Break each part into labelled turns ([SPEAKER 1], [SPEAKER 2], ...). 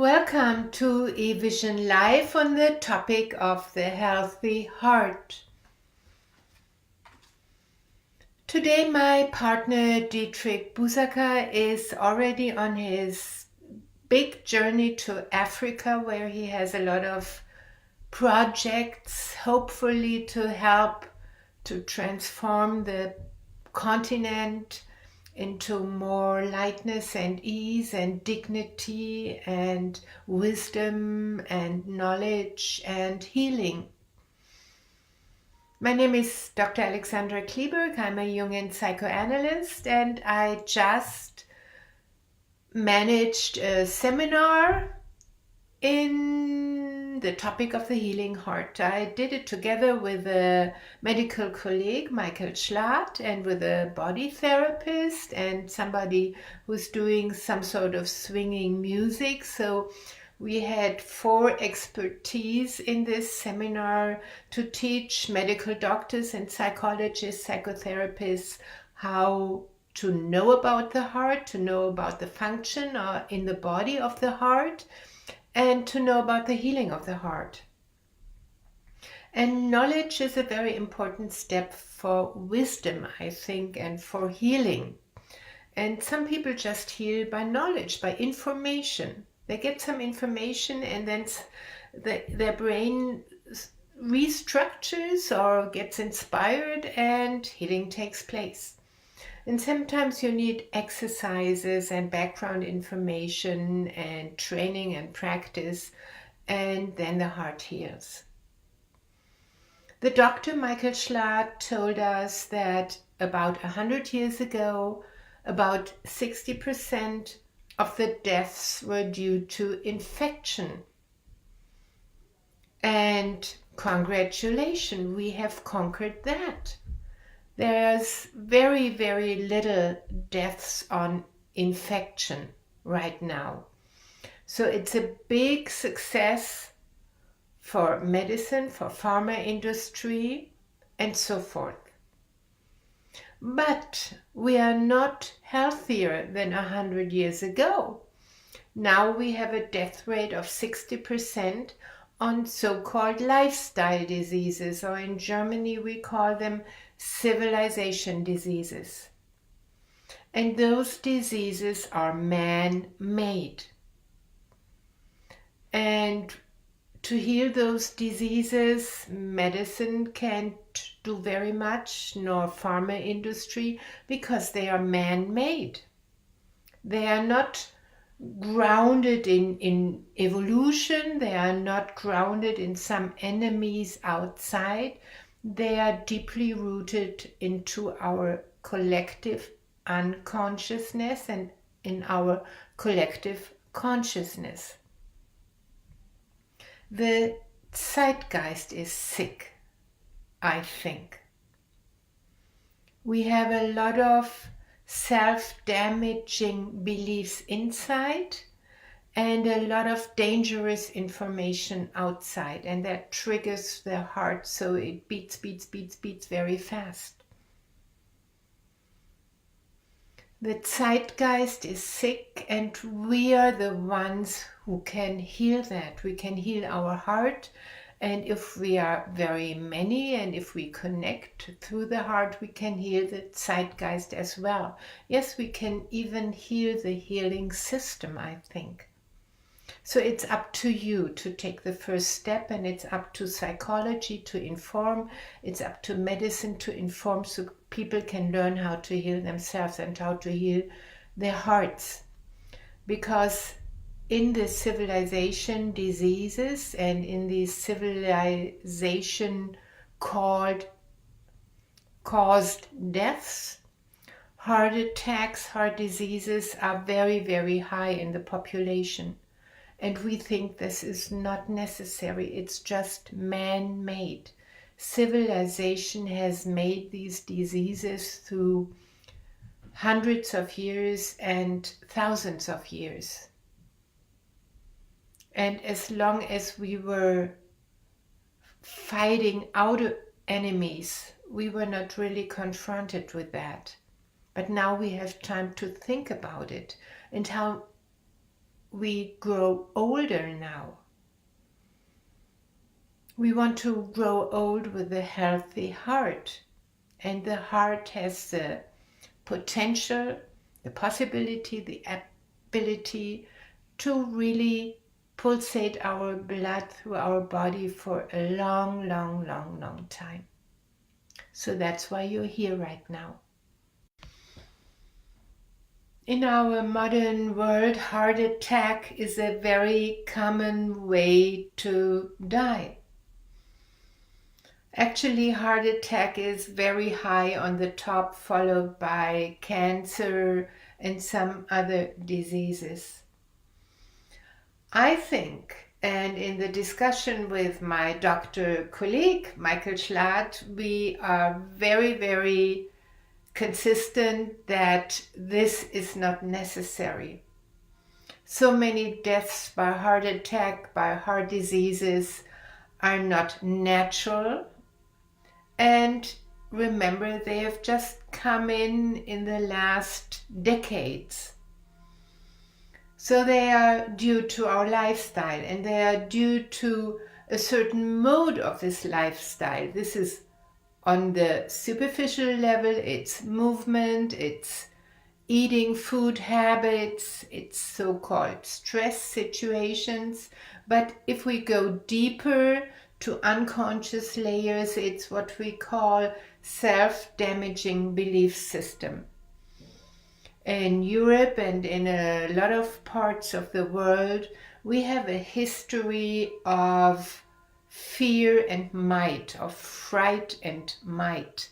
[SPEAKER 1] Welcome to a Vision Live on the topic of the healthy heart. Today my partner Dietrich Busaka is already on his big journey to Africa, where he has a lot of projects, hopefully to help to transform the continent into more lightness and ease and dignity and wisdom and knowledge and healing. My name is Dr. Alexandra Kleeberg. I'm a Jungian psychoanalyst, and I just managed a seminar in the topic of the healing heart. I did it together with a medical colleague, Michael Schlatt, and with a body therapist and somebody who's doing some sort of swinging music. So we had 4 expertise in this seminar to teach medical doctors and psychologists, psychotherapists, how to know about the heart, to know about the function in the body of the heart, and to know about the healing of the heart. And knowledge is a very important step for wisdom, I think, and for healing. And some people just heal by knowledge, by information. They get some information and then their brain restructures or gets inspired and healing takes place. And sometimes you need exercises and background information and training and practice, and then the heart heals. The Dr. Michael Schlatt told us that about 100 years ago, about 60% of the deaths were due to infection. And congratulations, we have conquered that. There's very, very little deaths on infection right now. So it's a big success for medicine, for pharma industry, and so forth. But we are not healthier than 100 years ago. Now we have a death rate of 60% on so-called lifestyle diseases, or in Germany we call them civilization diseases. And those diseases are man-made. And to heal those diseases, medicine can't do very much, nor pharma industry, because they are man-made. They are not grounded in evolution. They are not grounded in some enemies outside. They are deeply rooted into our collective unconsciousness and in our collective consciousness. The zeitgeist is sick, I think. We have a lot of self-damaging beliefs inside and a lot of dangerous information outside, and that triggers the heart so it beats very fast. The zeitgeist is sick, and we are the ones who can heal that. We can heal our heart, and if we are very many and if we connect through the heart, we can heal the zeitgeist as well. Yes, we can even heal the healing system, I think. So it's up to you to take the first step, and it's up to psychology to inform. It's up to medicine to inform, so people can learn how to heal themselves and how to heal their hearts. Because in the civilization diseases and in these civilization caused deaths, heart attacks, heart diseases are very, very high in the population. And we think this is not necessary. It's just man-made. Civilization has made these diseases through hundreds of years and thousands of years. And as long as we were fighting out enemies, we were not really confronted with that. But now we have time to think about it and how we grow older now. We want to grow old with a healthy heart. And the heart has the potential, the possibility, the ability to really pulsate our blood through our body for a long, long, long, long time. So that's why you're here right now. In our modern world, heart attack is a very common way to die. Actually, heart attack is very high on the top, followed by cancer and some other diseases. I think, and in the discussion with my doctor colleague, Michael Schlatt, we are very, very consistent that this is not necessary. So many deaths by heart attack, by heart diseases are not natural. And remember, they have just come in the last decades. So they are due to our lifestyle, and they are due to a certain mode of this lifestyle. This is on the superficial level, it's movement, it's eating food habits, it's so-called stress situations. But if we go deeper to unconscious layers, it's what we call self-damaging belief system. In Europe and in a lot of parts of the world, we have a history of fear and might, of fright and might.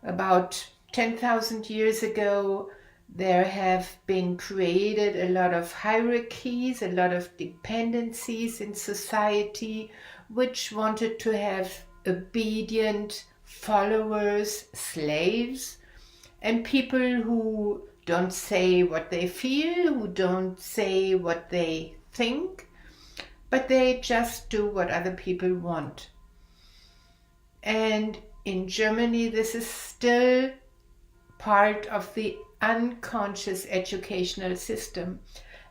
[SPEAKER 1] About 10,000 years ago, there have been created a lot of hierarchies, a lot of dependencies in society, which wanted to have obedient followers, slaves, and people who don't say what they feel, who don't say what they think, but they just do what other people want. And in Germany, this is still part of the unconscious educational system,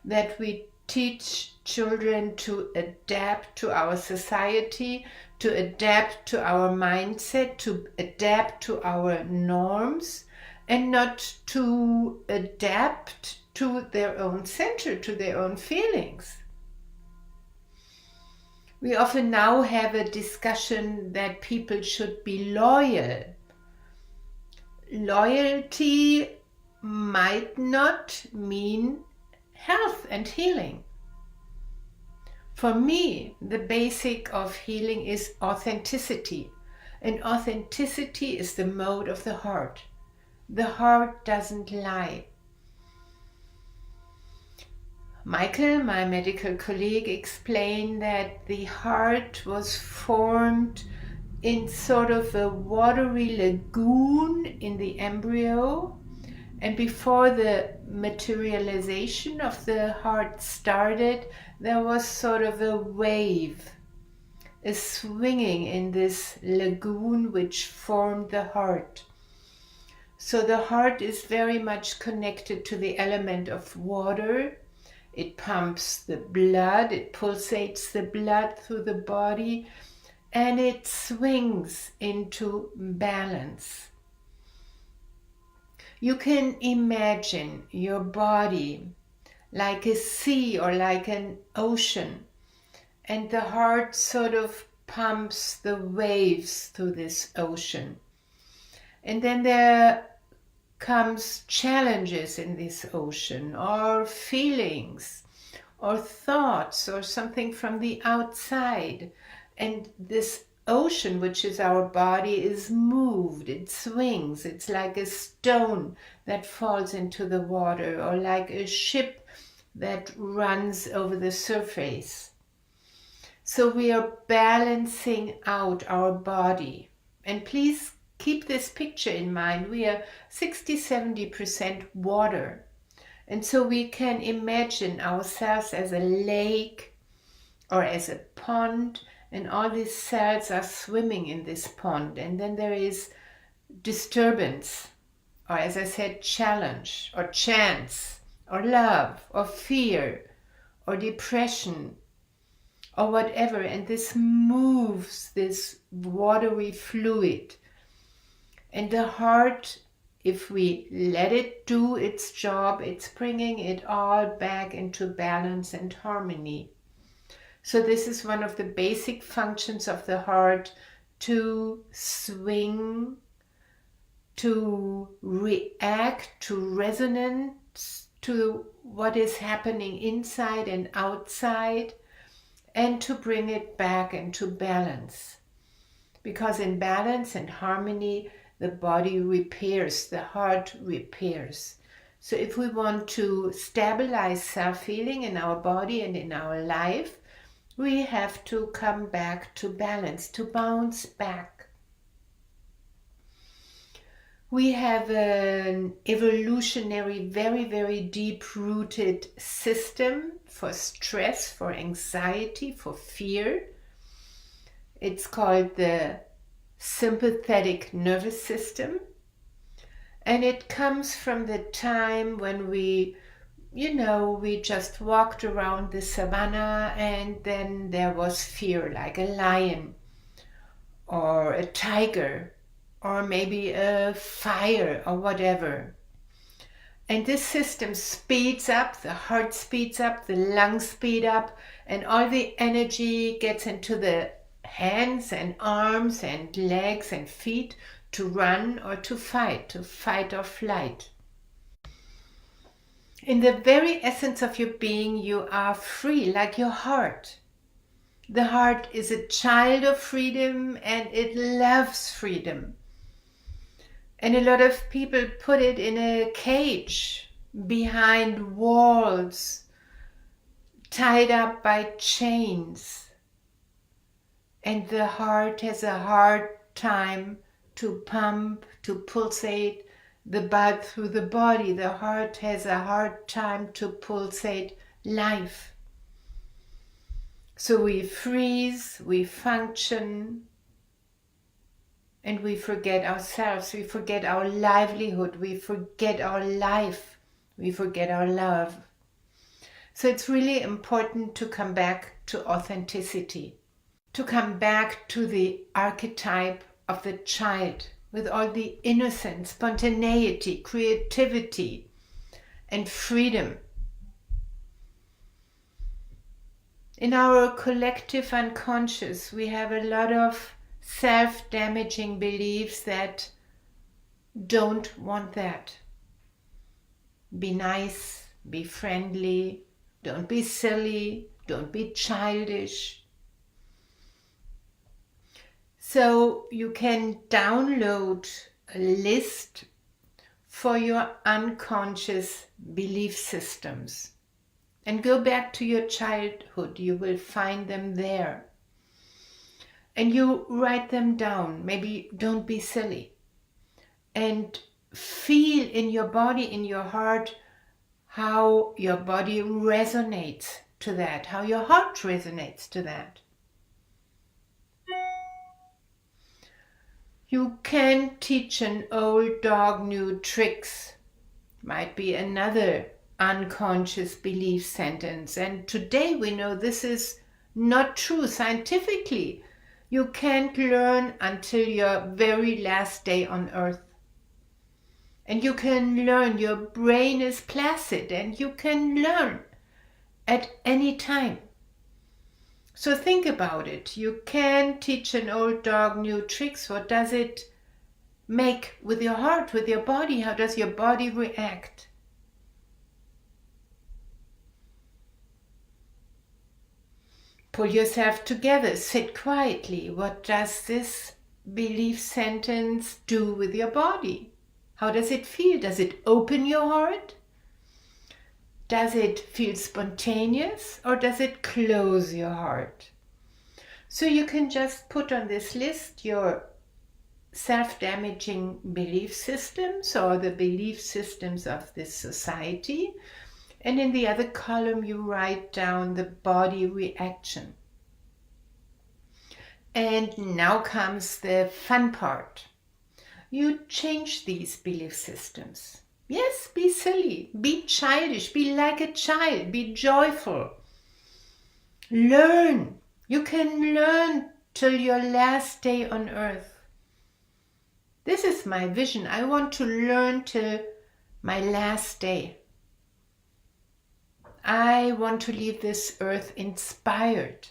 [SPEAKER 1] that we teach children to adapt to our society, to adapt to our mindset, to adapt to our norms, and not to adapt to their own center, to their own feelings. We often now have a discussion that people should be loyal. Loyalty might not mean health and healing. For me, the basic of healing is authenticity. And authenticity is the mode of the heart. The heart doesn't lie. Michael, my medical colleague, explained that the heart was formed in sort of a watery lagoon in the embryo, and before the materialization of the heart started, there was sort of a wave, a swinging in this lagoon which formed the heart. So the heart is very much connected to the element of water. It pumps the blood, it pulsates the blood through the body, and it swings into balance. You can imagine your body like a sea or like an ocean, and the heart sort of pumps the waves through this ocean. And then there comes challenges in this ocean, or feelings, or thoughts, or something from the outside. And this ocean, which is our body, is moved, it swings. It's like a stone that falls into the water, or like a ship that runs over the surface. So we are balancing out our body. And please keep this picture in mind. We are 60-70% water. And so we can imagine ourselves as a lake or as a pond, and all these cells are swimming in this pond. And then there is disturbance, or as I said, challenge or chance or love or fear or depression or whatever. And this moves this watery fluid. And the heart, if we let it do its job, it's bringing it all back into balance and harmony. So this is one of the basic functions of the heart, to swing, to react to resonance, to what is happening inside and outside, and to bring it back into balance. Because in balance and harmony, the body repairs, the heart repairs. So if we want to stabilize self-healing in our body and in our life, we have to come back to balance, to bounce back. We have an evolutionary, very, very deep-rooted system for stress, for anxiety, for fear. It's called the sympathetic nervous system. And it comes from the time when we just walked around the savannah, and then there was fear, like a lion or a tiger or maybe a fire or whatever. And this system speeds up, the heart speeds up, the lungs speed up, and all the energy gets into the hands and arms and legs and feet to run or to fight or flight. In the very essence of your being, you are free, like your heart. The heart is a child of freedom, and it loves freedom. And a lot of people put it in a cage behind walls, tied up by chains. And the heart has a hard time to pump, to pulsate the blood through the body. The heart has a hard time to pulsate life. So we freeze, we function, and we forget ourselves. We forget our livelihood. We forget our life. We forget our love. So it's really important to come back to authenticity, to come back to the archetype of the child, with all the innocence, spontaneity, creativity, and freedom. In our collective unconscious, we have a lot of self-damaging beliefs that don't want that. Be nice, be friendly, don't be silly, don't be childish. So you can download a list for your unconscious belief systems and go back to your childhood. You will find them there. And you write them down. Maybe don't be silly. And feel in your body, in your heart, how your body resonates to that, how your heart resonates to that. You can teach an old dog new tricks. Might be another unconscious belief sentence. And today we know this is not true scientifically. You can't learn until your very last day on earth. And you can learn, your brain is placid, and you can learn at any time. So think about it. You can teach an old dog new tricks. What does it make with your heart, with your body? How does your body react? Pull yourself together, sit quietly. What does this belief sentence do with your body? How does it feel? Does it open your heart? Does it feel spontaneous, or does it close your heart? So you can just put on this list your self-damaging belief systems or the belief systems of this society. And in the other column, you write down the body reaction. And now comes the fun part. You change these belief systems. Yes, be silly, be childish, be like a child, be joyful. Learn. You can learn till your last day on earth. This is my vision. I want to learn till my last day. I want to leave this earth inspired.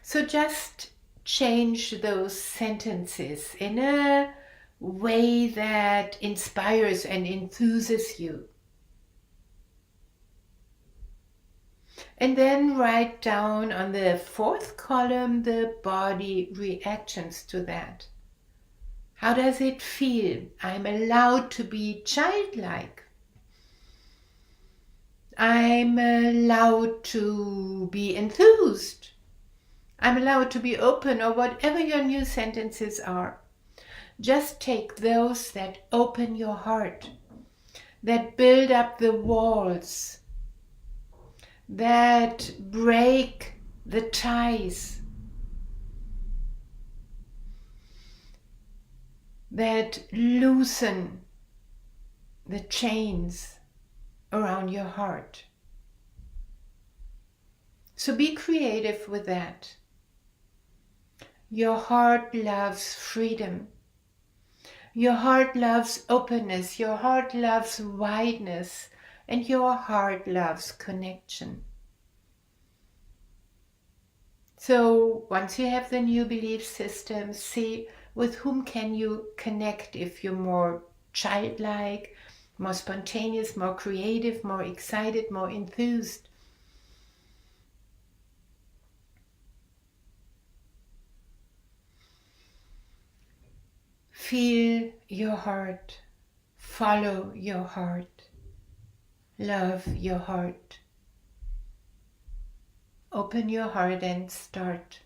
[SPEAKER 1] So just change those sentences in a way that inspires and enthuses you. And then write down on the fourth column the body reactions to that. How does it feel? I'm allowed to be childlike. I'm allowed to be enthused. I'm allowed to be open, or whatever your new sentences are. Just take those that open your heart, that build up the walls, that break the ties, that loosen the chains around your heart. So be creative with that. Your heart loves freedom. Your heart loves openness. Your heart loves wideness. And your heart loves connection. So once you have the new belief system, see with whom can you connect if you're more childlike, more spontaneous, more creative, more excited, more enthused. Feel your heart, follow your heart, love your heart. Open your heart and start.